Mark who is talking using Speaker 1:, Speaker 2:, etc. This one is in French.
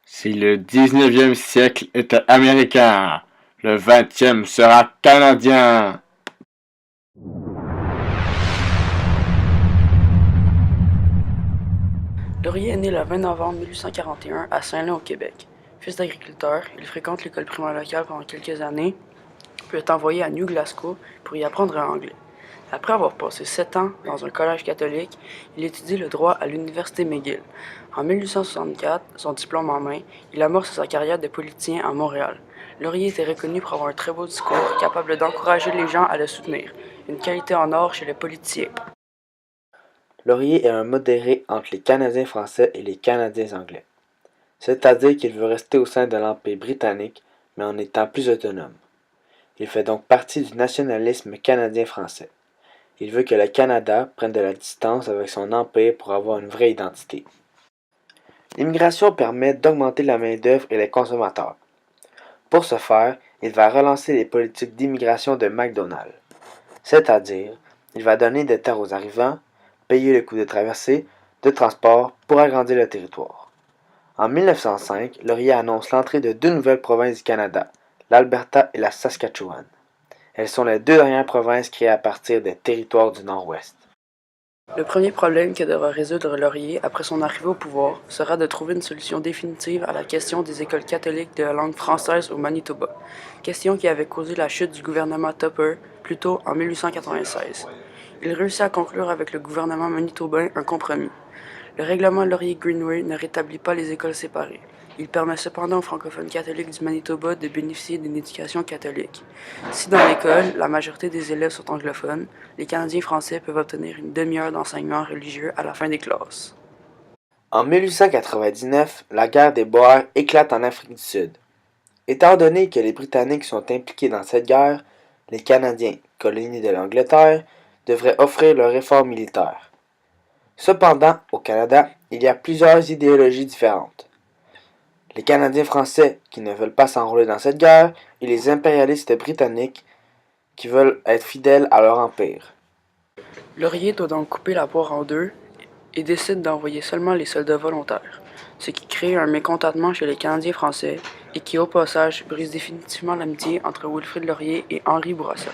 Speaker 1: Si le 19e siècle était américain, le 20e sera canadien.
Speaker 2: Laurier est né le 20 novembre 1841 à Saint-Lin au Québec. Fils d'agriculteur, il fréquente l'école primaire locale pendant quelques années, puis est envoyé à New Glasgow pour y apprendre l'anglais. Après avoir passé 7 ans dans un collège catholique, il étudie le droit à l'université McGill. En 1864, son diplôme en main, il amorce sa carrière de politicien à Montréal. Laurier était reconnu pour avoir un très beau discours, capable d'encourager les gens à le soutenir, une qualité en or chez les politiciens.
Speaker 3: Laurier est un modéré entre les Canadiens français et les Canadiens anglais, c'est-à-dire qu'il veut rester au sein de l'Empire britannique, mais en étant plus autonome. Il fait donc partie du nationalisme canadien-français. Il veut que le Canada prenne de la distance avec son empire pour avoir une vraie identité. L'immigration permet d'augmenter la main-d'œuvre et les consommateurs. Pour ce faire, il va relancer les politiques d'immigration de McDonald, c'est-à-dire, il va donner des terres aux arrivants, payer le coût de traversée, de transport pour agrandir le territoire. En 1905, Laurier annonce l'entrée de deux nouvelles provinces du Canada, l'Alberta et la Saskatchewan. Elles sont les deux dernières provinces créées à partir des territoires du Nord-Ouest.
Speaker 2: Le premier problème que devra résoudre Laurier après son arrivée au pouvoir sera de trouver une solution définitive à la question des écoles catholiques de la langue française au Manitoba, question qui avait causé la chute du gouvernement Tupper plus tôt en 1896. Il réussit à conclure avec le gouvernement manitobain un compromis. Le règlement Laurier-Greenway ne rétablit pas les écoles séparées. Il permet cependant aux francophones catholiques du Manitoba de bénéficier d'une éducation catholique. Si dans l'école, la majorité des élèves sont anglophones, les Canadiens français peuvent obtenir une demi-heure d'enseignement religieux à la fin des classes.
Speaker 3: En 1899, la guerre des Boers éclate en Afrique du Sud. Étant donné que les Britanniques sont impliqués dans cette guerre, les Canadiens, colonie de l'Angleterre, devraient offrir leur effort militaire. Cependant, au Canada, il y a plusieurs idéologies différentes. Les Canadiens français qui ne veulent pas s'enrôler dans cette guerre et les impérialistes britanniques qui veulent être fidèles à leur empire.
Speaker 2: Laurier doit donc couper la poire en deux et décide d'envoyer seulement les soldats volontaires, ce qui crée un mécontentement chez les Canadiens français et qui, au passage, brise définitivement l'amitié entre Wilfrid Laurier et Henri Bourassa.